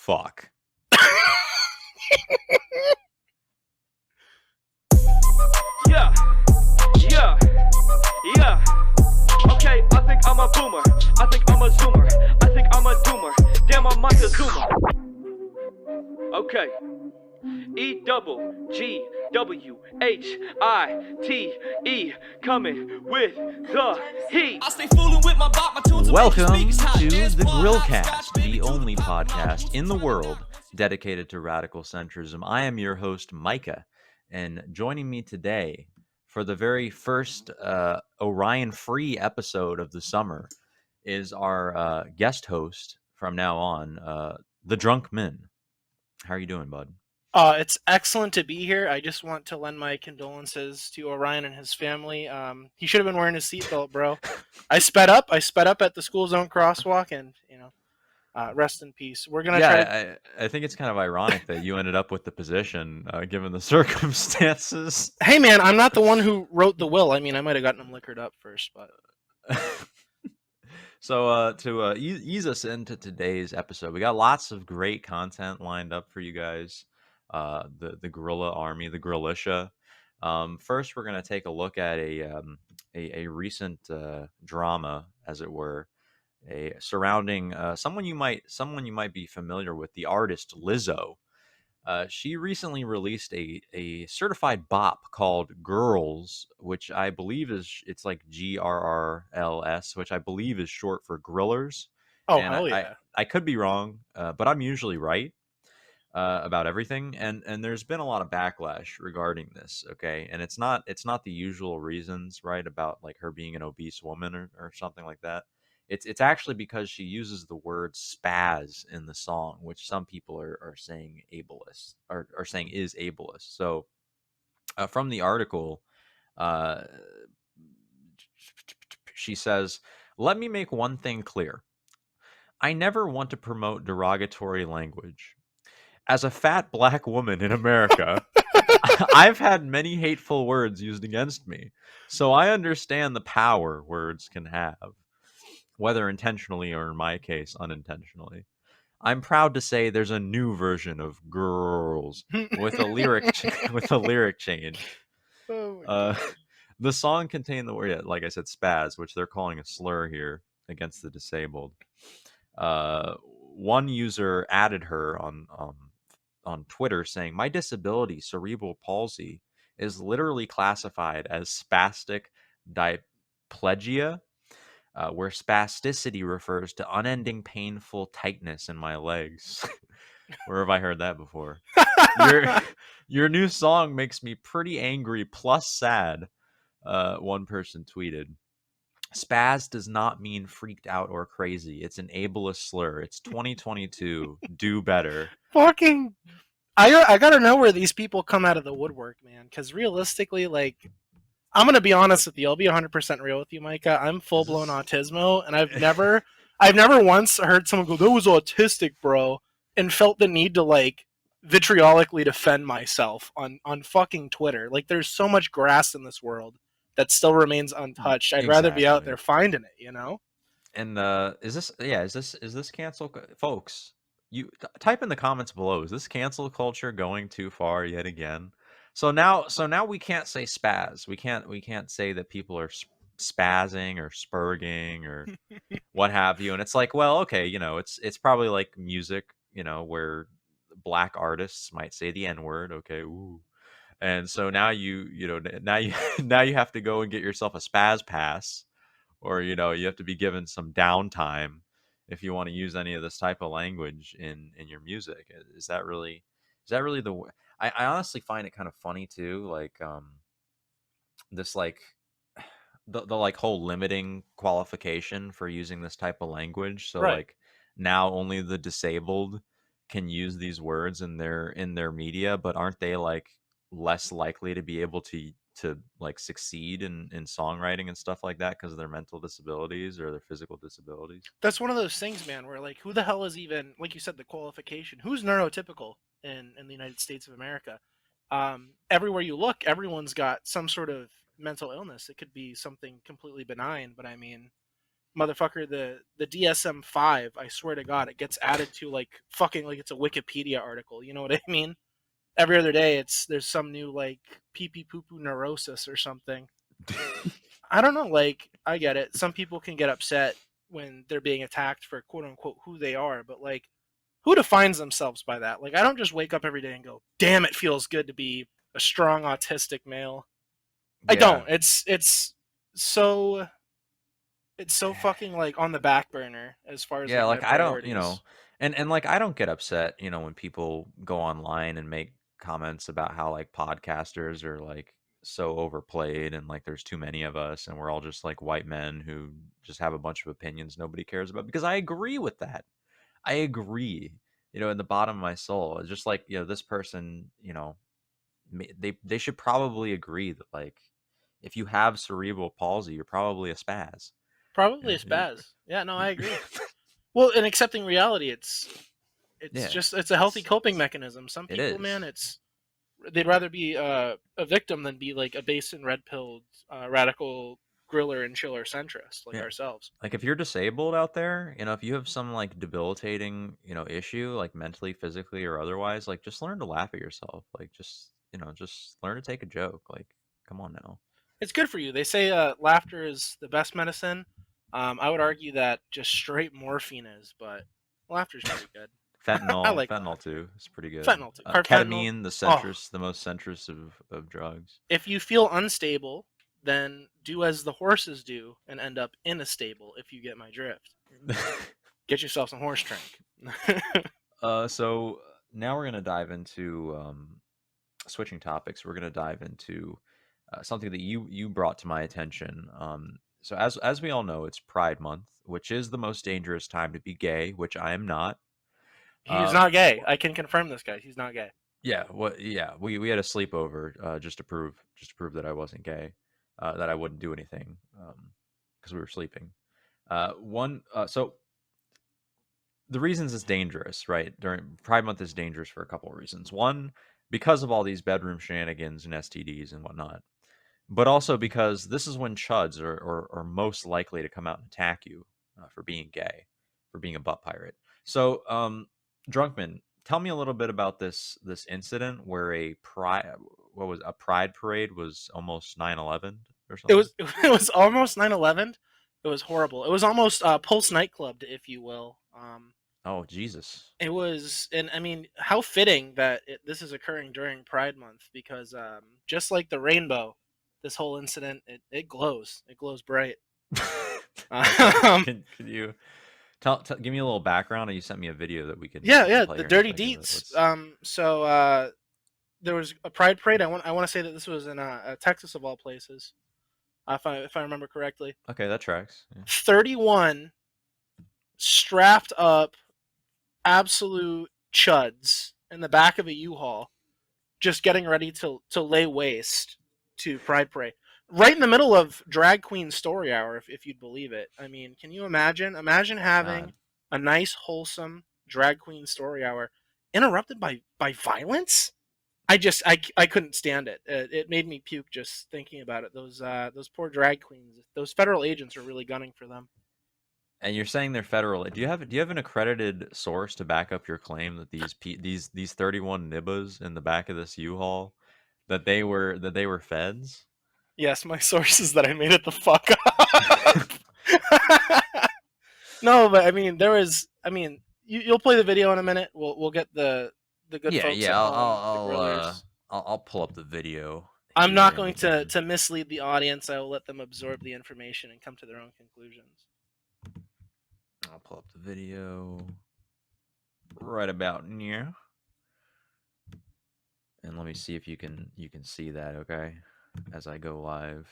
fuck. Yeah, yeah, yeah. Okay, I think I'm a boomer. I think I'm a zoomer. I think I'm a doomer. Damn, I'm Montezuma. Okay. EGWHITE coming with the heat. I stay fooling with my bot, my tunes. Welcome to the Grillcast, the only podcast in the world dedicated to radical centrism. I am your host, Micah, and joining me today for the very first Orion-free episode of the summer is our guest host from now on, the Drunk Min. How are you doing, bud? It's excellent to be here. I just want to lend my condolences to Orion and his family. He should have been wearing his seatbelt, bro. I sped up at the school zone crosswalk, and rest in peace. We're gonna try. I think it's kind of ironic that you ended up with the position, given the circumstances. Hey, man, I'm not the one who wrote the will. I mean, I might have gotten him liquored up first, but. So to ease us into today's episode, we got lots of great content lined up for you guys. The guerrilla army, the Grillisha. First, we're going to take a look at a recent drama, as it were, surrounding someone you might be familiar with, the artist Lizzo. She recently released a certified bop called Girls, which I believe it's like GRRLS, which I believe is short for Grillers. Oh, and hell yeah. I could be wrong, but I'm usually right about everything, and there's been a lot of backlash regarding this. Okay, and it's not the usual reasons, right, about like her being an obese woman or something like that. It's actually because she uses the word spaz in the song, which some people are saying ableist, or saying is ableist. So from the article, she says, "Let me make one thing clear. I never want to promote derogatory language. As a fat black woman in America, I've had many hateful words used against me, so I understand the power words can have, whether intentionally or, in my case, unintentionally. I'm proud to say there's a new version of Girls with a lyric change. Oh my Uh, God. the song contained the word, like I said, spaz, which they're calling a slur here against the disabled. One user added her on Twitter saying, "My disability, cerebral palsy, is literally classified as spastic diplegia, where spasticity refers to unending painful tightness in my legs." Where have I heard that before? Your new song makes me pretty angry plus sad, one person tweeted. Spaz does not mean freaked out or crazy. It's an ableist slur. It's 2022. Do better. Fucking. I gotta know where these people come out of the woodwork, man. Because realistically, like, I'm gonna be honest with you. I'll be 100% real with you, Micah. I'm full blown autismo, and I've never once heard someone go, "That was autistic, bro," and felt the need to like vitriolically defend myself on fucking Twitter. Like, there's so much grass in this world that still remains untouched. I'd rather be out Exactly. there finding it, you know. And is this cancel, folks? You type in the comments below. Is this cancel culture going too far yet again? So now we can't say spaz. We can't say that people are spazzing or spurging or what have you. And it's like, well, okay, it's probably like music, where black artists might say the N-word. Okay, ooh. And so now now you now you have to go and get yourself a spaz pass, or you have to be given some downtime if you want to use any of this type of language in your music. Is that really the way? I honestly find it kind of funny too, like this, like the like whole limiting qualification for using this type of language. So Right. like now only the disabled can use these words in their media, but aren't they like less likely to be able to like succeed in songwriting and stuff like that because of their mental disabilities or their physical disabilities? That's one of those things, man, where like, who the hell is even, like you said, the qualification? Who's neurotypical in the United States of America? Everywhere you look, everyone's got some sort of mental illness. It could be something completely benign, but I mean, motherfucker, the DSM-5, I swear to God, it gets added to like fucking like it's a Wikipedia article. You know what I mean? Every other day, there's some new like pee pee poo poo neurosis or something. I don't know. Like, I get it. Some people can get upset when they're being attacked for quote unquote who they are, but like, who defines themselves by that? Like, I don't just wake up every day and go, "Damn, it feels good to be a strong autistic male." I Yeah. don't. So it's so fucking like on the back burner as far as Yeah, like my like I don't, you know, priorities. and like I don't get upset, you know, when people go online and make comments about how like podcasters are like so overplayed and like there's too many of us and we're all just like white men who just have a bunch of opinions nobody cares about because I agree with that. I agree, you know, in the bottom of my soul. It's just like, you know, this person, you know, they should probably agree that like if you have cerebral palsy, you're probably a spaz. You Probably know, a spaz. Yeah, no, I agree. Well, in accepting reality, it's yeah, just it's a healthy it's coping mechanism. Some it people, man, is. it's they'd rather be a victim than be like a base and red pilled radical griller and chiller centrist like Yeah. ourselves. Like if you're disabled out there, you know, if you have some like debilitating, you know, issue, like mentally, physically, or otherwise, like just learn to laugh at yourself. Like just, you know, just learn to take a joke. Like, come on now. It's good for you. They say laughter is the best medicine. I would argue that just straight morphine is, but laughter's pretty good. I Fentanyl, like fentanyl laughter. too. It's pretty good. Fentanyl too. Carfentanil. Ketamine, Oh, the most centrist of drugs. if you feel unstable, then do as the horses do and end up in a stable. If you get my drift, get yourself some horse drink. So now we're gonna dive into switching topics. We're gonna dive into something that you brought to my attention. So as we all know, it's Pride Month, which is the most dangerous time to be gay, which I am not. He's not gay. I can confirm this, guys. He's not gay. Yeah, what? Yeah, we had a sleepover just to prove that I wasn't gay, that I wouldn't do anything because we were sleeping. So the reasons it's dangerous, right? During Pride Month is dangerous for a couple of reasons. One, because of all these bedroom shenanigans and STDs and whatnot, but also because this is when chuds are most likely to come out and attack you for being gay, for being a butt pirate. So, Drunkman, tell me a little bit about this incident where a pride parade was almost 9/11 or It something. was it was almost 9/11. It was horrible. It was almost Pulse nightclubbed, if you will. Oh Jesus! It was, and I mean, how fitting that this is occurring during Pride Month because just like the rainbow, this whole incident it glows. It glows bright. Okay, Um, can you give me a little background? Or you sent me a video that yeah, we can yeah, play the here in a dirty second. deets. Let's. There was a Pride parade. I want to say that this was in Texas of all places, if I remember correctly. Okay, that tracks. Yeah. 31 strapped up absolute chuds in the back of a U-Haul, just getting ready to lay waste to Pride Parade, right in the middle of Drag Queen Story Hour, if you'd believe it. I mean, can you imagine? Imagine having God. a nice, wholesome Drag Queen Story Hour interrupted by violence. I couldn't stand it. It made me puke just thinking about it. Those poor drag queens. Those federal agents are really gunning for them. And you're saying they're federal. Do you have an accredited source to back up your claim that these 31 nibbas in the back of this U-Haul that they were feds? Yes, my source is that I made it the fuck up. No, but I mean, there was. I mean, you'll play the video in a minute. We'll get the good Yeah, folks yeah. at home, the grillers. I'll pull up the video I'm here not and we going can. to mislead the audience. I will let them absorb the information and come to their own conclusions. I'll pull up the video right about now, and let me see if you can see that. Okay, as I go live.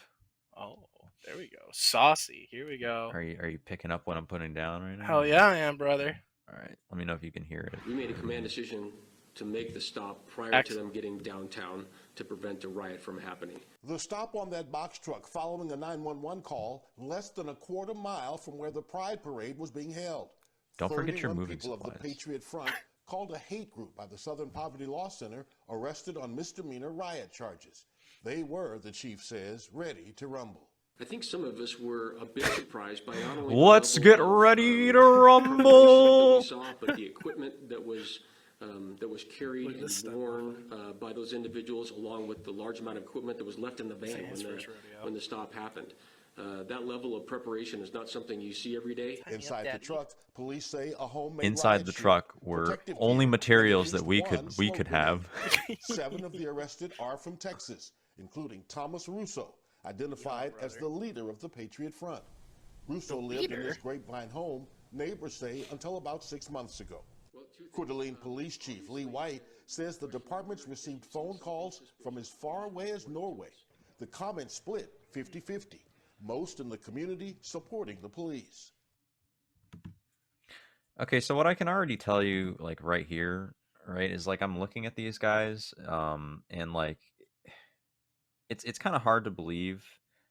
Oh, there we go. Saucy. Here we go. Are you picking up what I'm putting down right now? Hell yeah, I am, brother. All right. Let me know if you can hear it. We made a command decision to make the stop prior to them getting downtown to prevent a riot from happening. The stop on that box truck following a 911 call less than a quarter mile from where the Pride Parade was being held. Don't forget your 31 moving people of the supplies. Patriot Front, called a hate group by the Southern Poverty Law Center, arrested on misdemeanor riot charges. They were, the chief says, ready to rumble. I think some of us were a bit surprised by not only Let's the get level of, ready to preparation that we rumble. saw, but the equipment that was carried Look at this and stuff, worn by those individuals, along with the large amount of equipment that was left in the van his first rodeo. when the stop happened. That level of preparation is not something you see every day. Inside the truck, police say a homemade Inside riot the shield, truck were protective only gear, and materials at that least we one could smoke have. grenade. 7 of the arrested are from Texas, including Thomas Russo, identified as the leader of the Patriot Front. Russo lived in his Grapevine home, neighbors say, until about 6 months ago. Coeur d'Alene Police Chief Lee White says the department's received phone calls from as far away as Norway. The comments split 50-50, most in the community supporting the police. Okay, so what I can already tell you, like right here, right, is like I'm looking at these guys, and like it's kind of hard to believe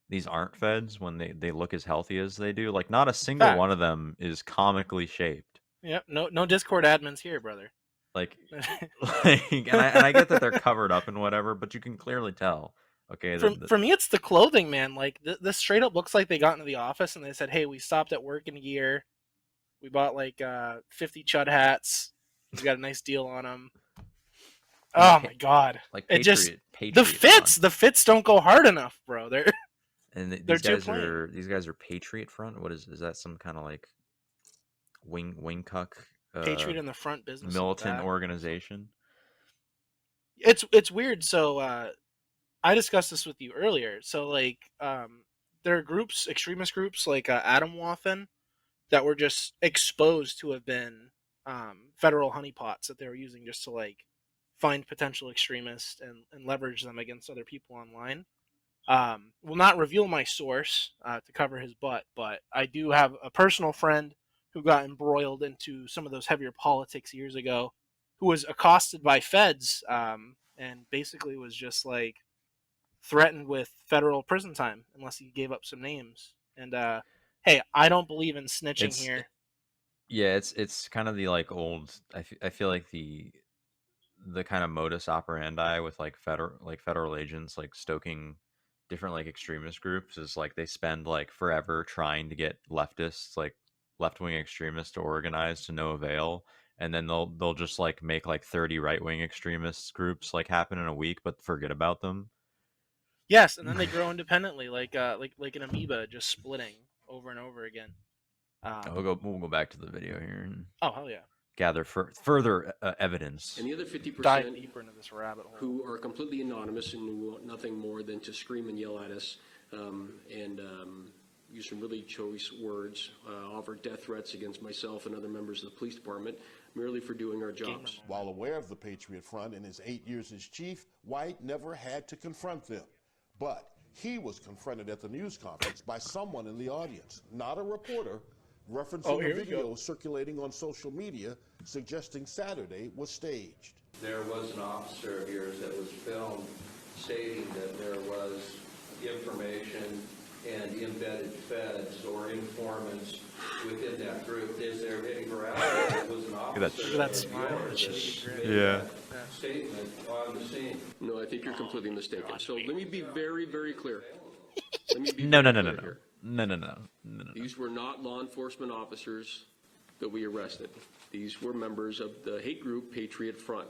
these aren't feds when they look as healthy as they do. Like not a single Fact. one of them is comically shaped. Yep. No Discord admins here, brother. Like, and I get that they're covered up and whatever, but you can clearly tell. Okay, For me, it's the clothing, man. Like this straight up looks like they got into the office and they said, "Hey, we stopped at work in gear. We bought like 50 chud hats. We got a nice deal on them." Oh my god! like It just Patriot the fits don't go hard enough, bro. They're and they're these too guys plain. are Patriot Front. What is that? Some kind of like wing cuck Patriot in the front, business in the militant back. organization. It's weird. So I discussed this with you earlier. So like there are groups, extremist groups like Atomwaffen that were just exposed to have been federal honeypots that they were using just to like find potential extremists and leverage them against other people online. Will not reveal my source to cover his butt, but I do have a personal friend who got embroiled into some of those heavier politics years ago, who was accosted by feds and basically was just like threatened with federal prison time unless he gave up some names. And hey, I don't believe in snitching here. Yeah, it's kind of the like old. I feel like the kind of modus operandi with like federal agents like stoking different like extremist groups is like they spend like forever trying to get leftists, like left-wing extremists, to organize to no avail, and then they'll just like make like 30 right-wing extremist groups like happen in a week but forget about them. Yes, and then they grow independently like an amoeba, just splitting over and over again. We'll go back to the video here and Oh hell yeah! gather further evidence. And the other Dive 50% deeper into this rabbit hole. who are completely anonymous and who want nothing more than to scream and yell at us and use some really choice words, offer death threats against myself and other members of the police department merely for doing our jobs. While aware of the Patriot Front in his 8 years as chief, White never had to confront them. But he was confronted at the news conference by someone in the audience, not a reporter, referencing a video circulating on social media suggesting Saturday was staged. There was an officer of yours that was filmed stating that there was information and embedded feds or informants within that group. Is there any veracity that was an officer Look at that of smile. yours that made Yeah. that statement on the scene? No, I think you're completely mistaken. So let me be very, very clear. No. Here. No. These were not law enforcement officers that we arrested. These were members of the hate group Patriot Front.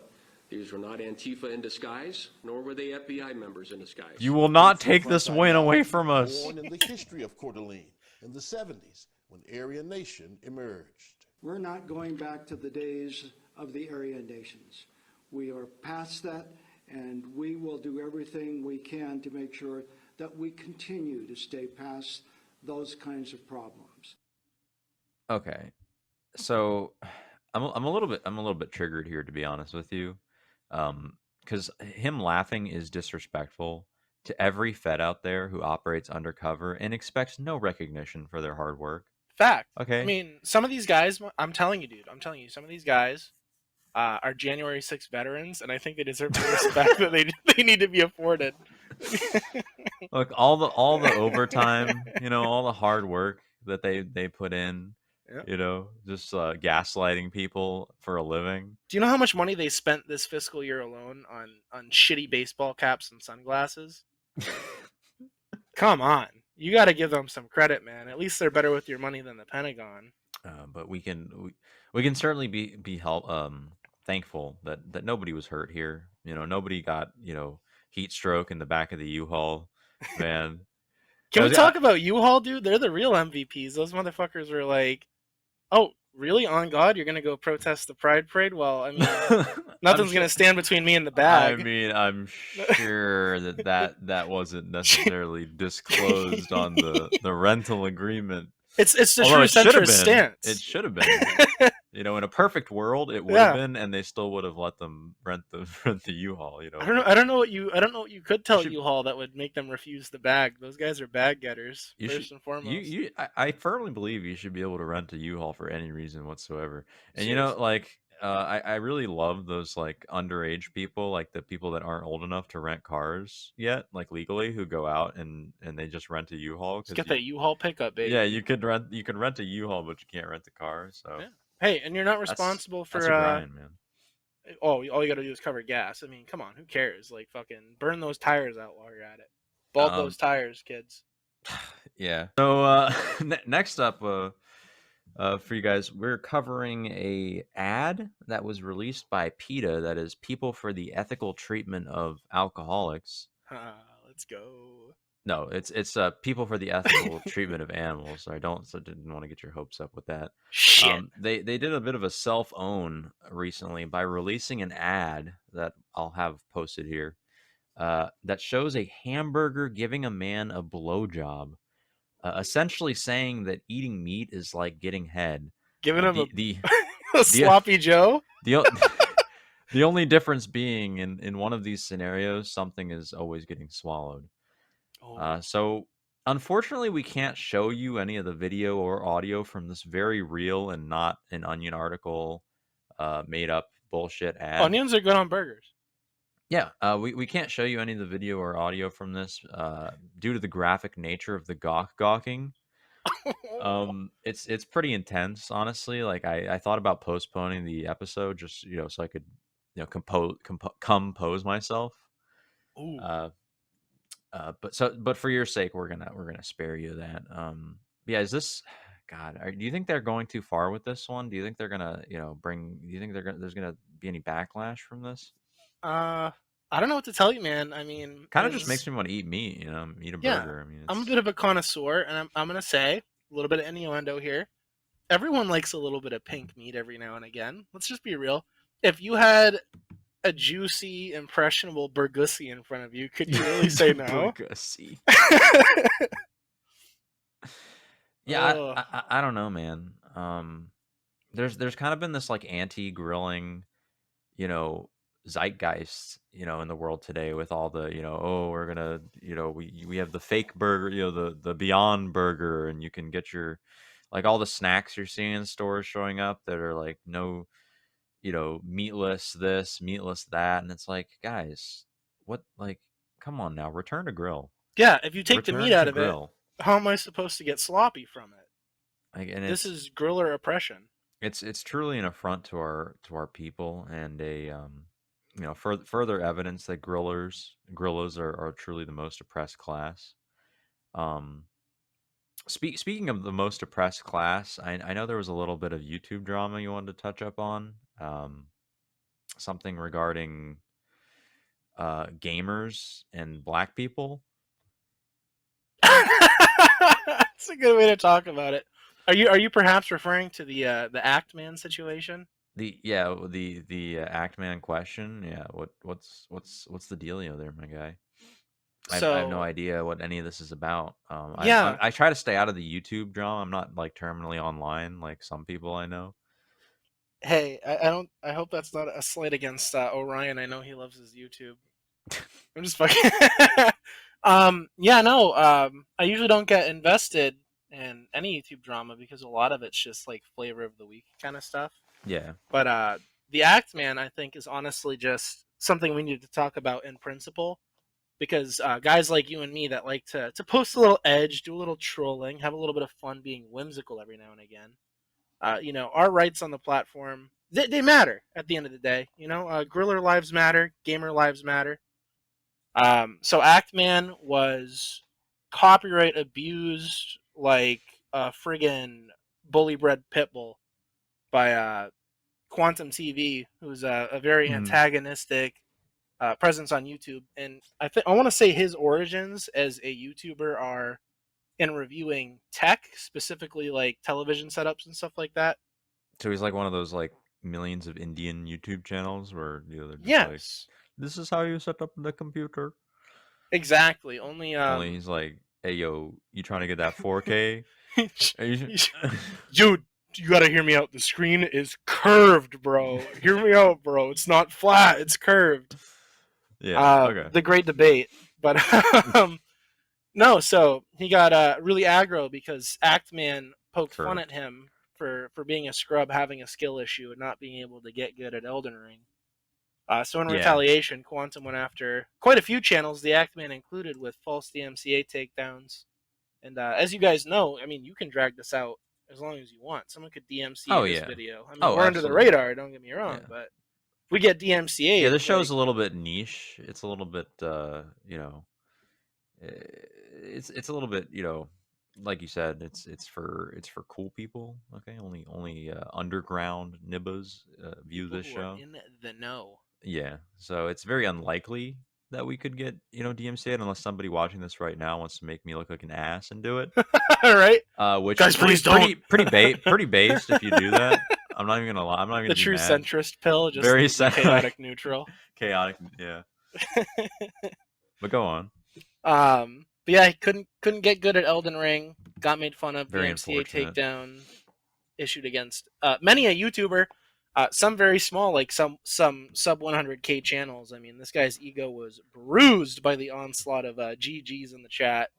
These were not Antifa in disguise, nor were they FBI members in disguise. You will not take this win away from us. Born in the history of Coeur d'Alene in the 70s when Aryan Nation emerged. We're not going back to the days of the Aryan nations. We are past that, and we will do everything we can to make sure that we continue to stay past those kinds of problems. Okay, so I'm a little bit triggered here, to be honest with you, because him laughing is disrespectful to every Fed out there who operates undercover and expects no recognition for their hard work. Fact. Okay. I mean, some of these guys, I'm telling you, dude, some of these guys are January 6th veterans, and I think they deserve the respect that they need to be afforded. Look, all the overtime, all the hard work that they put in, Yeah. Just gaslighting people for a living. Do you know how much money they spent this fiscal year alone on shitty baseball caps and sunglasses? Come on. You got to give them some credit, man. At least they're better with your money than the Pentagon. But we can certainly thankful that nobody was hurt here. Nobody got heat stroke in the back of the U-Haul, man. Can we talk about U-Haul, dude? They're the real MVPs. Those motherfuckers were like, oh, really? On God, you're gonna go protest the Pride Parade? Well, I mean, nothing's gonna stand between me and the bag. I mean, I'm sure that wasn't necessarily disclosed on the rental agreement. It's the Although true it should have centrist been. stance. It should have been. In a perfect world, it would have Yeah. been, and they still would have let them rent the U-Haul. I don't know what you could tell U-Haul that would make them refuse the bag. Those guys are bag getters first and foremost. I firmly believe you should be able to rent a U-Haul for any reason whatsoever. And Seriously. I really love those like underage people, like the people that aren't old enough to rent cars yet, like legally, who go out and they just rent a U-Haul Let's because get that U-Haul pickup, baby. yeah, you can rent a U-Haul, but you can't rent a car. So Yeah. Hey, and you're not that's responsible for that's a grind, man. all you got to do is cover gas. I mean, come on, who cares? Like, fucking burn those tires out while you're at it. Bulb those tires, kids. Yeah. So next up, for you guys, we're covering a ad that was released by PETA, that is People for the Ethical Treatment of Alcoholics. Let's go. No, it's People for the Ethical Treatment of Animals. So didn't want to get your hopes up with that. Shit. They did a bit of a self-own recently by releasing an ad that I'll have posted here, that shows a hamburger giving a man a blowjob, essentially saying that eating meat is like getting head. Giving him The a sloppy Joe. the only difference being in one of these scenarios, something is always getting swallowed. So unfortunately, we can't show you any of the video or audio from this very real and not an Onion article made up bullshit ad. Onions are good on burgers. Yeah, we can't show you any of the video or audio from this due to the graphic nature of the gawking. It's pretty intense, honestly. Like I thought about postponing the episode just so I could compose myself. Ooh. But for your sake, we're gonna spare you that. Yeah, is this? God, do you think they're going too far with this one? Do you think they're gonna bring? Do you think there's gonna be any backlash from this? I don't know what to tell you, man. I mean, Kind of just makes me want to eat meat, eat a burger. I mean, I'm a bit of a connoisseur, and I'm gonna say a little bit of innuendo here. Everyone likes a little bit of pink meat every now and again. Let's just be real. If you had a juicy, impressionable burgussy in front of you, could you really say no? Burgussy. Yeah, I don't know, man. There's kind of been this like anti-grilling, zeitgeist, in the world today, with all the, oh, we're gonna, we have the fake burger, the Beyond Burger, and you can get your, like, all the snacks you're seeing in stores showing up that are like no, meatless this, meatless that, and it's like, guys, what, like, come on now, return to grill. Yeah, if you take the Return meat out to of grill. it, how am I supposed to get sloppy from it? Like, and This is griller oppression. it's truly an affront to our people, and a further evidence that grillos are truly the most oppressed class. Speaking of the most oppressed class, I know there was a little bit of YouTube drama you wanted to touch up on, something regarding gamers and black people. That's a good way to talk about it. Are you perhaps referring to the Act Man situation? The Act Man question. Yeah, what's the dealio there, my guy? I have no idea what any of this is about. I try to stay out of the YouTube drama. I'm not like terminally online like some people I know. Hey, I hope that's not a slight against Orion. I know he loves his YouTube. I'm just fucking. I usually don't get invested in any YouTube drama because a lot of it's just like flavor of the week kind of stuff. Yeah. But the Act Man, I think, is honestly just something we need to talk about in principle, because guys like you and me that like to post a little edge, do a little trolling, have a little bit of fun being whimsical every now and again. Our rights on the platform, they matter at the end of the day. Griller lives matter, gamer lives matter. So Act Man was copyright abused like a friggin' bully bred pit bull by Quantum TV, who's a very Mhm. antagonistic presence on YouTube. And I want to say his origins as a YouTuber are in reviewing tech, specifically like television setups and stuff like that. So he's like one of those like millions of Indian YouTube channels where they're just like, Yes, this is how you set up the computer. exactly. Only Only he's like, hey yo, you trying to get that 4K? Are you... dude, you gotta hear me out. The screen is curved, bro. Hear me out, bro. It's not flat. It's curved. Yeah. Okay. The great debate, but no. So he got really aggro because Actman poked fun Curved. at him for being a scrub, having a skill issue, and not being able to get good at Elden Ring. So in Yeah. retaliation, Quantum went after quite a few channels, the Actman included, with false DMCA takedowns. And as you guys know, I mean, you can drag this out as long as you want. Someone could DMCA Oh this yeah. video. I mean, Oh, we're under the absolutely. radar. Don't get me wrong, Yeah. but if we get DMCA, Yeah, this it's show's like, a little bit niche. It's a little bit, you know, it's a little bit, you know, like you said, it's for cool people. Okay, only underground nibbas view people this who are show. in the know. Yeah, so it's very unlikely that we could get, you know, DMCA'd unless somebody watching this right now wants to make me look like an ass and do it. All right, Which guys, is please don't. pretty based if you do that. I'm not even gonna lie. I'm not The gonna be true mad. centrist pill, just Very the chaotic neutral. chaotic. Yeah, but go on. But yeah, he couldn't get good at Elden Ring. Got made fun of. Very DMCA unfortunate. takedown issued against many a YouTuber. Some very small, like some sub 100K channels. I mean, this guy's ego was bruised by the onslaught of GGs in the chat.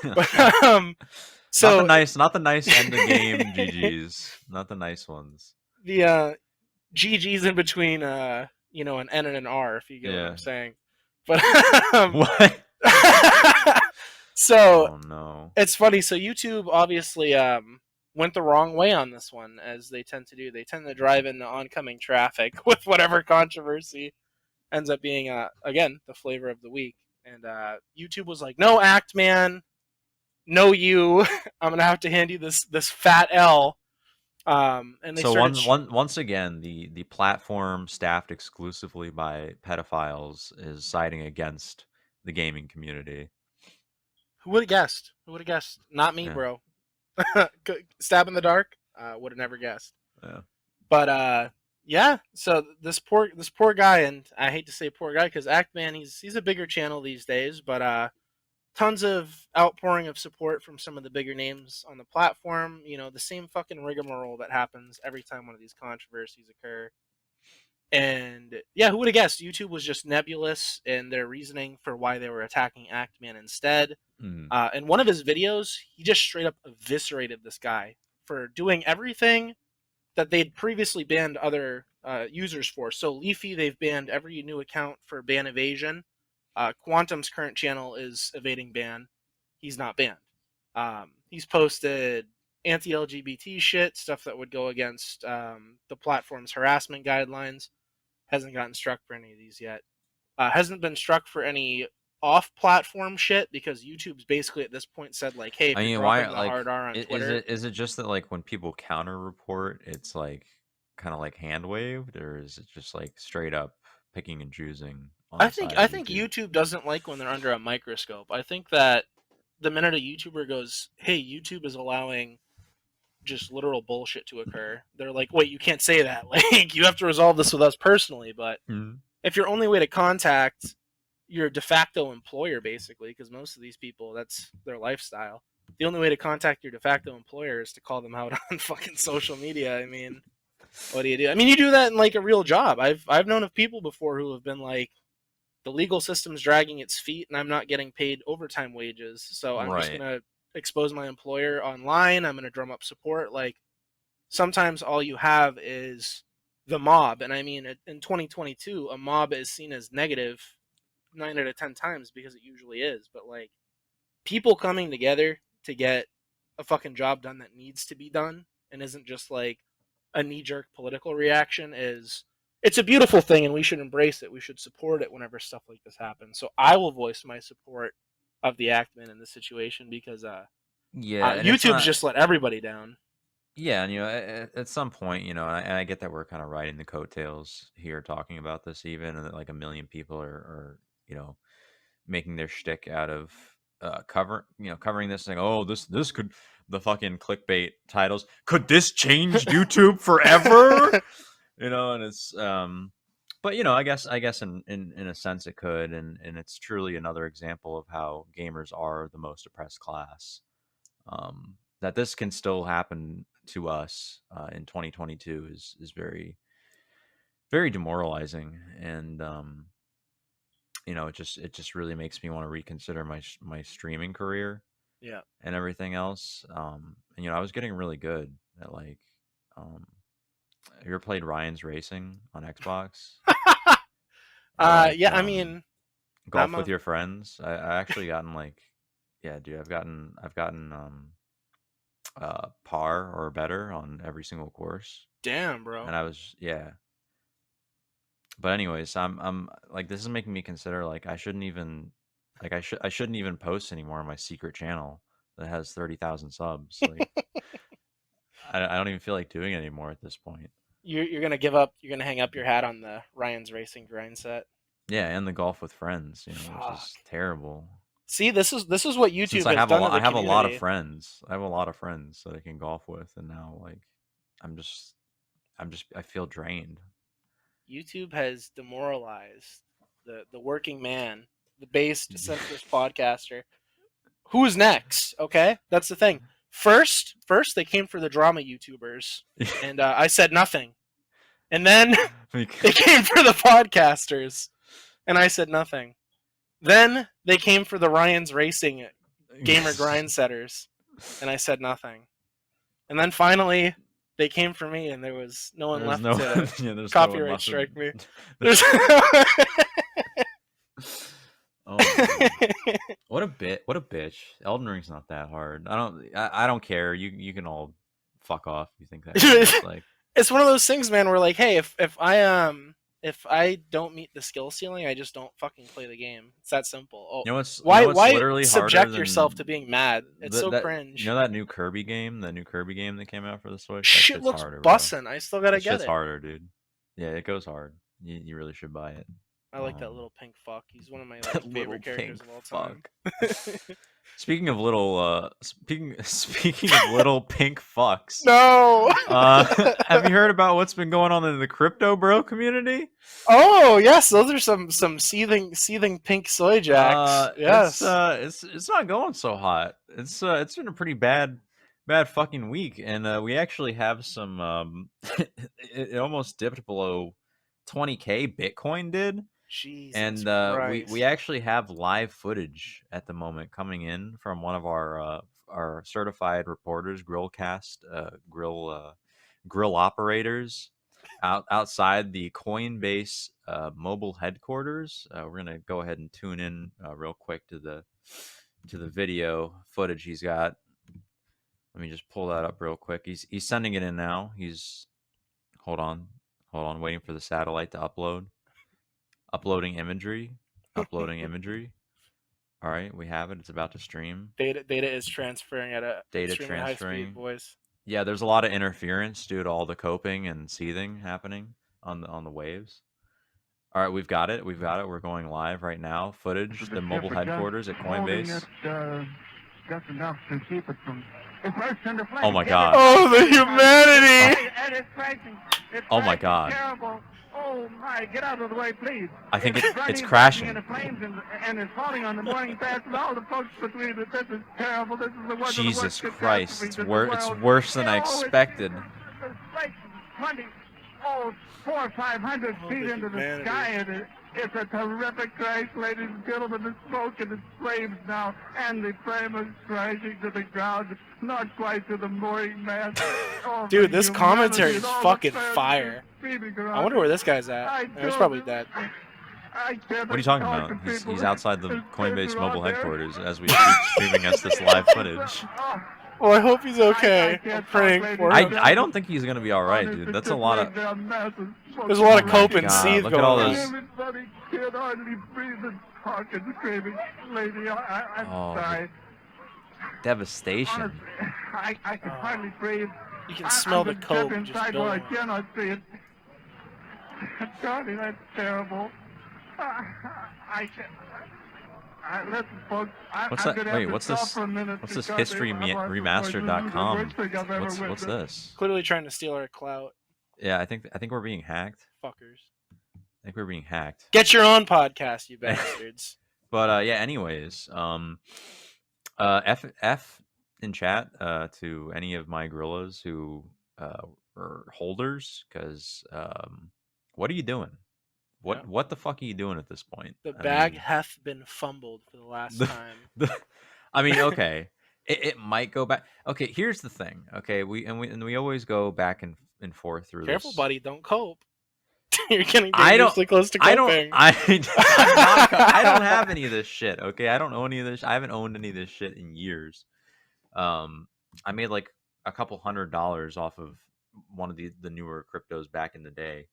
But, so not the nice end of game GGs, not the nice ones. the GGs in between, you know, an N and an R, if you get what Yeah. I'm saying. But What? so Oh no. it's funny. So YouTube obviously went the wrong way on this one, as they tend to do. They tend to drive into oncoming traffic with whatever controversy ends up being, again, the flavor of the week. And YouTube was like, "No, Act Man, no you. I'm gonna have to hand you this fat L." And they So started. once again, the platform staffed exclusively by pedophiles is siding against the gaming community. Who would have guessed? Who would have guessed? Not me, Yeah. bro. Stab in the dark. Would have never guessed. Yeah. But yeah. So this poor guy, and I hate to say poor guy because Actman, he's a bigger channel these days, but tons of outpouring of support from some of the bigger names on the platform. You know, the same fucking rigmarole that happens every time one of these controversies occur. And yeah, who would have guessed? YouTube was just nebulous in their reasoning for why they were attacking Actman instead. Mm. In one of his videos, he just straight up eviscerated this guy for doing everything that they'd previously banned other users for. So Leafy, they've banned every new account for ban evasion. Quantum's current channel is evading ban. He's not banned. He's posted anti-LGBT shit, stuff that would go against the platform's harassment guidelines. Hasn't gotten struck for any of these yet. Hasn't been struck for any off-platform shit because YouTube's basically at this point said like, hey, if I you're mean, dropping why the like hard R on Twitter, is it just that like when people counter report, it's like kind of like hand waved, or is it just like straight up picking and choosing on the side I of think YouTube? YouTube doesn't like when they're under a microscope. I think that the minute a YouTuber goes, hey, YouTube is allowing just literal bullshit to occur, they're like, wait, you can't say that. Like, you have to resolve this with us personally. But Mhm. if your only way to contact your de facto employer, basically, because most of these people, that's their lifestyle, the only way to contact your de facto employer is to call them out on fucking social media. I mean, what do you do? I mean, you do that in like a real job. I've known of people before who have been like, the legal system's dragging its feet and I'm not getting paid overtime wages. So I'm just Right. going to expose my employer online. I'm going to drum up support. Like, sometimes all you have is the mob. And I mean, in 2022, a mob is seen as negative 9 out of 10 times because it usually is. But like, people coming together to get a fucking job done that needs to be done and isn't just like a knee-jerk political reaction is, it's a beautiful thing and we should embrace it. We should support it whenever stuff like this happens. So I will voice my support of the Actman in this situation because Yeah, and it's YouTube's not. just let everybody down. Yeah, and at some point, and I get that we're kind of riding the coattails here, talking about this even, and that like a million people are making their shtick out of covering this, saying, "Oh, this could the fucking clickbait titles could this change YouTube forever?" And it's but I guess in a sense it could, and it's truly another example of how gamers are the most oppressed class. That this can still happen to us in 2022 is very, very demoralizing, and it just really makes me want to reconsider my streaming career Yeah. and everything else. And I was getting really good at like, um, have you ever played Ryan's Racing on Xbox, or like Yeah. I mean, I'm golf with a your friends? I actually gotten like, yeah, dude, I've gotten par or better on every single course. damn, bro. And I was, yeah. But anyways, I'm like, this is making me consider like I shouldn't even post anymore on my secret channel that has 30,000 subs. Like I don't even feel like doing it anymore at this point. You're gonna give up. You're gonna hang up your hat on the Ryan's Racing grind set. Yeah, and the golf with friends, which Fuck. is terrible. See, this is what Since YouTube I has have done to the I have a lot of community. friends. I have a lot of friends that I can golf with, and now like I'm just I feel drained. YouTube has demoralized the working man, the based centrist podcaster. Who's next? Okay, that's the thing. First they came for the drama YouTubers, and I said nothing. And then they came for the podcasters, and I said nothing. Then they came for the Ryan's Racing gamer grind setters, and I said nothing. And then finally, they came for me, and there was no one There's left no to yeah, there's no one copyright left to- strike me. There's- There's Oh my God. What a bitch. Elden Ring's not that hard. I don't care. You can all fuck off if you think that. It's like it's one of those things, man. Where like, hey, if I don't meet the skill ceiling, I just don't fucking play the game. It's that simple. Oh, what's why literally subject harder yourself than to being mad? It's so cringe. that new Kirby game, that came out for the Switch? That Shit shit's looks harder, bro. bussin'. I still gotta That get shit's it. harder, dude. Yeah, it goes hard. You really should buy it. I like that little pink fuck. He's one of my That like, little favorite characters pink of all time. Speaking of little speaking of little pink fucks. No. Have you heard about what's been going on in the crypto bro community? Oh yes, those are some seething pink soy jacks. Yes. It's not going so hot. It's been a pretty bad fucking week, and we actually have some it almost dipped below 20K Bitcoin did. Jesus And Christ. we actually have live footage at the moment coming in from one of our certified reporters, Grillcast, grill operators, outside the Coinbase mobile headquarters. We're gonna go ahead and tune in real quick to the video footage he's got. Let me just pull that up real quick. He's sending it in now. Hold on, waiting for the satellite to upload. Uploading imagery. All right, we have it. It's about to stream. Data is transferring at a extremely high speed, boys. Yeah, there's a lot of interference due to all the coping and seething happening on the waves. All right, we've got it. We're going live right now. Footage, the mobile headquarters at Coinbase. Just enough to keep it from. Oh my God. Oh, the humanity! And it's crashing. Oh my God. Terrible. Oh my! Get out of the way, please. I think it's running crashing. In the flames and it's falling on the morning path and all the folks between it. This is terrible. This is the one. Jesus Christ! It's worse than I expected. It's like 400 or 500 feet into the sky, and it's a terrific crash, ladies and gentlemen. The smoke and the flames now, and the frame is crashing to the ground, not quite to the mooring mast. Oh, dude, this commentary is fucking fire. I wonder where this guy's at. He's probably dead. What are you talking about? He's outside the Coinbase mobile headquarters as we speak, streaming us this live footage. Well, I hope he's okay. I'm can't praying talk, for ladies him. and I don't think he's gonna be all right, Honest dude. to That's a just lot lay of. down meth and smoke There's a lot of Oh my cope and God, seethe look at going all on. those- Everybody can't hardly breathe and talk and screaming. Lady, I'm Oh, the sorry. devastation. Honestly, I can hardly breathe. You can smell the I'm coke dead just inside while I building. cannot see it. Johnny, that's terrible. I can't. Listen, folks, What's I'm that? gonna Wait, have to what's stop this? for a minute What's this? because I'm Historyremastered.com. the worst thing I've ever What's witnessed. this? Clearly trying to steal our clout, Yeah, I think we're being hacked. fuckers. I think we're being hacked. Get your own podcast, you bastards. But yeah, anyways, F in chat to any of my gorillas who are holders, because what are you doing? What the fuck are you doing at this point? The I bag mean, hath been fumbled for the last the- time. I mean, okay, it might go back. Okay, here's the thing. Okay, we always go back and forth through Careful, this. buddy, don't cope. You're getting I don't. dangerously close to I don't. coping. I don't have any of this shit. Okay, I don't own any of this. I haven't owned any of this shit in years. I made like a couple $100 off of one of the newer cryptos back in the day,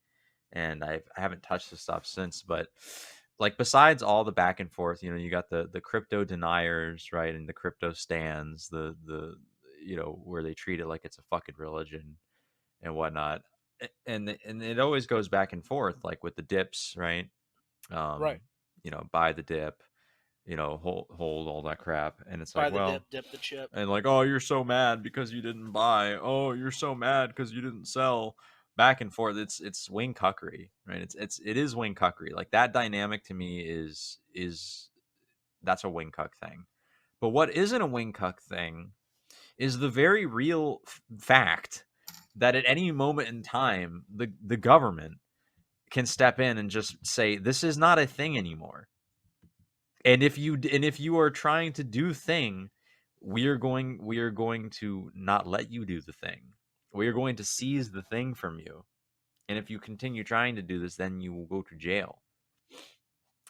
and I haven't touched the stuff since. But like, besides all the back and forth, you got the crypto deniers, right, and the crypto stands, the where they treat it like it's a fucking religion and whatnot. And it always goes back and forth, like with the dips, right? Right. Buy the dip, hold all that crap, and it's Buy like, the well, dip the chip. and like, oh, you're so mad because you didn't buy. Oh, you're so mad because you didn't sell. Back and forth. It's wing cuckery, right? It is wing cuckery. Like, that dynamic to me is that's a wing cuck thing. But what isn't a wing cuck thing is the very real fact that at any moment in time, the government can step in and just say, this is not a thing anymore. And if you are trying to do thing, we are going to not let you do the thing. We are going to seize the thing from you. And if you continue trying to do this, then you will go to jail.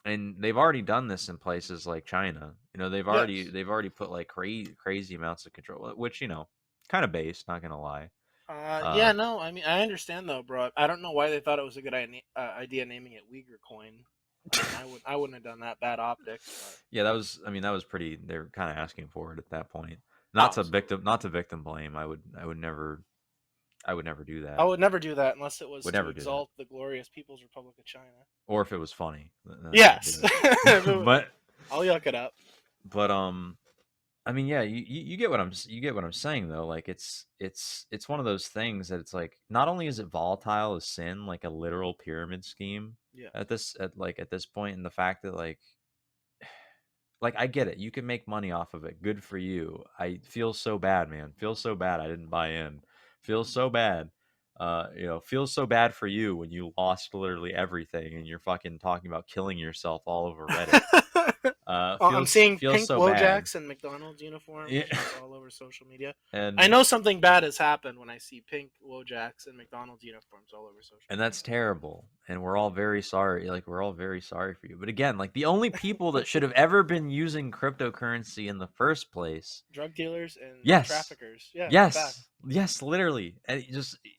And they've already done this in places like China. They've already put like crazy amounts of control, which, kind of based, not gonna lie. Yeah, no, I mean, I understand though, bro. I don't know why they thought it was a good idea naming it Uyghur coin. I wouldn't have done that. Bad optics. But... Yeah, that was pretty. They're kind of asking for it at that point. Not to victim blame. I would never do that. I would never do that unless it was Would to never do exalt the glorious People's Republic of China. Or if it was funny. Yes. But I'll yuck it up. But I mean, yeah, you get what I'm saying though. Like, it's one of those things that it's like, not only is it volatile as sin, like a literal pyramid scheme. Yeah. At this point, and the fact that like I get it, you can make money off of it. Good for you. I feel so bad, man. Feel so bad I didn't buy in. Feel so bad. Feels so bad for you when you lost literally everything and you're fucking talking about killing yourself all over Reddit. I'm seeing pink so Wojaks and McDonald's uniforms Yeah. all over social media. And I know something bad has happened when I see pink Wojaks and McDonald's uniforms all over social media. And that's terrible. And we're all very sorry. Like, we're all very sorry for you. But again, like, the only people that should have ever been using cryptocurrency in the first place, drug dealers and Yes. traffickers. Yeah. yes, yes, literally. And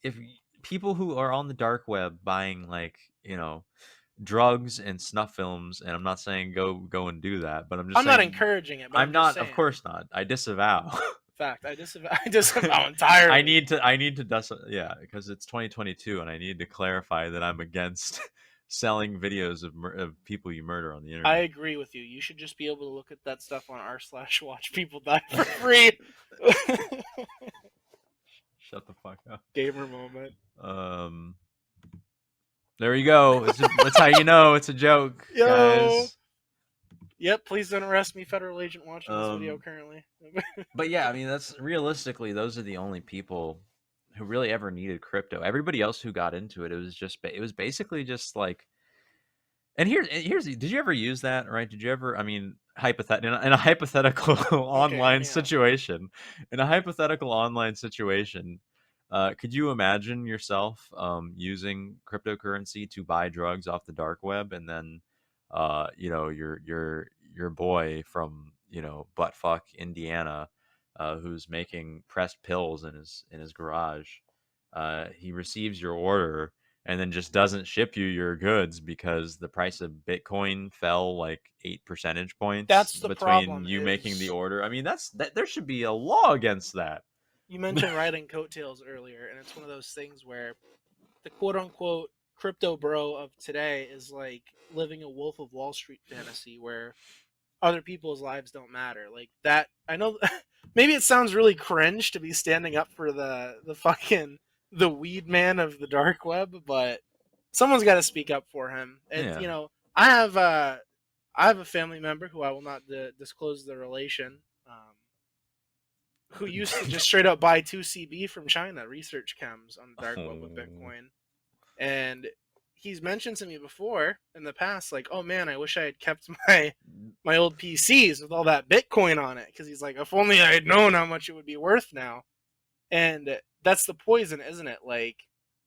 if people who are on the dark web buying, like, drugs and snuff films, and I'm not saying go and do that, but I'm not saying, encouraging it. But I'm not. saying. Of course not. I disavow. Fact. I disavow entirely. I need to yeah, because it's 2022 and I need to clarify that I'm against selling videos of people you murder on the internet. I agree with you. You should just be able to look at that stuff on r/watch people die for free. Shut the fuck up. Gamer moment. There you go. That's how you know it's a joke, Yo. guys. Yep, please don't arrest me, federal agent watching this video currently. But yeah, I mean, that's realistically, those are the only people who really ever needed crypto. Everybody else who got into it, it was basically just like. And here's did you ever use that, right? Did you ever? I mean, in a hypothetical online situation, could you imagine yourself using cryptocurrency to buy drugs off the dark web, and then your boy from buttfuck Indiana who's making pressed pills in his garage. He receives your order and then just doesn't ship you your goods because the price of Bitcoin fell like 8 percentage points That's the between problem. you making the Is order. I mean, that there should be a law against that. you mentioned riding coattails earlier, and it's one of those things where the quote unquote crypto bro of today is like living a Wolf of Wall Street fantasy where other people's lives don't matter. Like that, I know. Maybe it sounds really cringe to be standing up for the fucking the weed man of the dark web, but someone's got to speak up for him. And Yeah. you know, I have a family member who I will not disclose the relation, who used to just straight up buy 2CB from China, research chems on the dark web with Bitcoin. And he's mentioned to me before in the past, like, oh man, I wish I had kept my old PCs with all that Bitcoin on it. Because he's like, if only I had known how much it would be worth now. And that's the poison, isn't it? Like,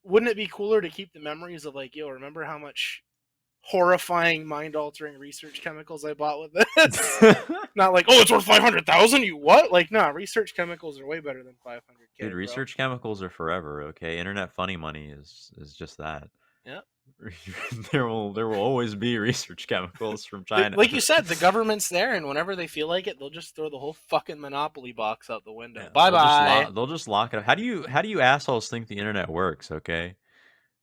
wouldn't it be cooler to keep the memories of like, yo, remember how much horrifying mind-altering research chemicals I bought with this? Not like, oh, it's worth 500,000. You what? Like, no, research chemicals are way better than 500K. Dude, research chemicals are forever. Okay, internet funny money is just that. Yep. there will always be research chemicals from China. Like you said, the government's there, and whenever they feel like it, they'll just throw the whole fucking monopoly box out the window. Yeah, Bye bye. They'll just lock it up. How do you assholes think the internet works? Okay.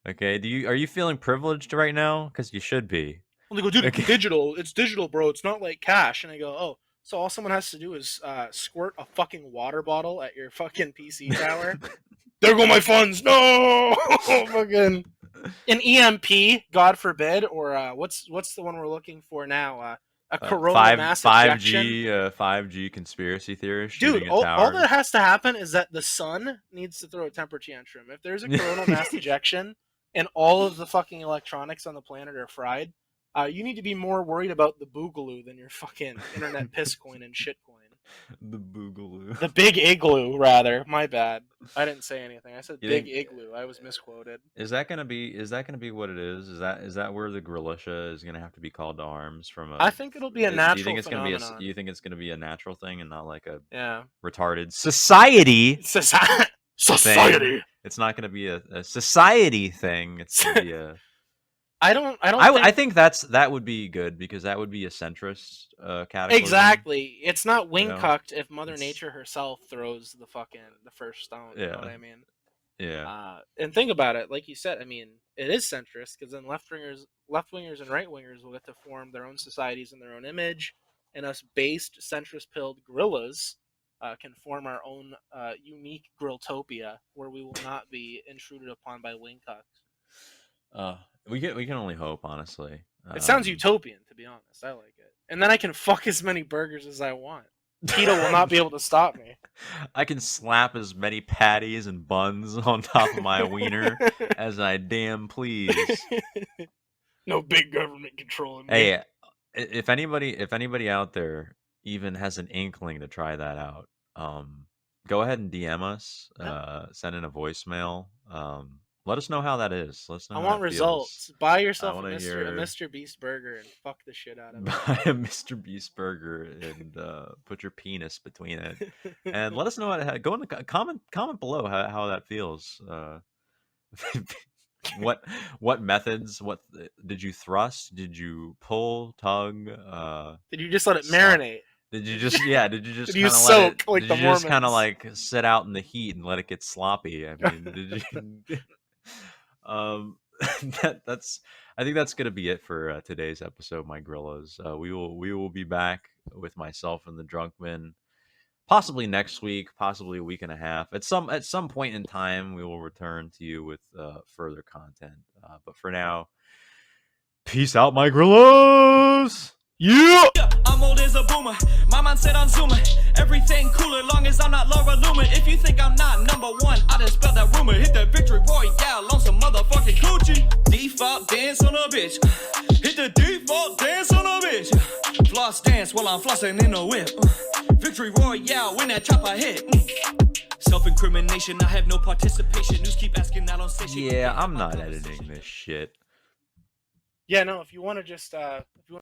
Are you feeling privileged right now? Because you should be. Well, they go, dude, Okay. it's digital. It's digital, bro. It's not like cash. And I go, oh, so all someone has to do is squirt a fucking water bottle at your fucking PC tower. There go my funds. No, fucking an EMP, God forbid, or what's the one we're looking for now? A coronal mass ejection. 5G conspiracy theorist. Dude, all that has to happen is that the sun needs to throw a temper tantrum. If there's a coronal mass ejection and all of the fucking electronics on the planet are fried, you need to be more worried about the boogaloo than your fucking internet piss coin and shit coin. The boogaloo. The big igloo, rather. My bad. I didn't say anything. I said big igloo. I was misquoted. Is that gonna be what it is? Is that where the Grillisha is gonna have to be called to arms from? I think it'll be a natural. Do you think it's phenomenon. gonna be you think it's gonna be a natural thing and not like a yeah retarded society? Society. It's not gonna be a society thing. It's gonna be a. I think that would be good because that would be a centrist cataclysm. Exactly. It's not wing-cucked if Mother Nature herself throws the first stone. You know what I mean? Yeah. And think about it, like you said. I mean, it is centrist because then left-wingers and right-wingers will get to form their own societies in their own image, and us based centrist-pilled guerrillas can form our own unique grilltopia where we will not be intruded upon by wing-cucks. We can only hope, honestly. It sounds utopian, to be honest. I like it. And then I can fuck as many burgers as I want. PETA will not be able to stop me. I can slap as many patties and buns on top of my wiener as I damn please. No big government controlling me. Hey, if anybody out there even has an inkling to try that out, go ahead and DM us. Send in a voicemail. Let us know how that is. Let us know. I want results. Feels. Buy yourself a Mr. Beast burger and fuck the shit out of it. Buy a Mr. Beast burger and put your penis between it, and let us know. Go in the comment below how that feels. What methods? What did you thrust? Did you pull, tug? Did you just let it marinate? Did you just Did you just did you soak like the Mormons? Just kind of like sit out in the heat and let it get sloppy? I mean, did you? I think that's gonna be it for today's episode, my Grillos. We will be back with myself and the Drunkman, possibly next week, possibly a week and a half. At some point in time, we will return to you with further content. But for now, peace out, my Grillos. Yeah! I'm old as a boomer. My mind said on Zoomer. Everything cooler, long as I'm not Laura Loomer. If you think I'm not number one, I done spelled that rumor. Hit that victory royale on some motherfucking coochie. Default dance on a bitch. Hit the default dance on a bitch. Floss dance while I'm flossing in a whip. Victory royale when that chopper hit. Self-incrimination, I have no participation. News keep asking, I don't say shit. Yeah, I'm not editing this shit. Yeah, no, if you want to just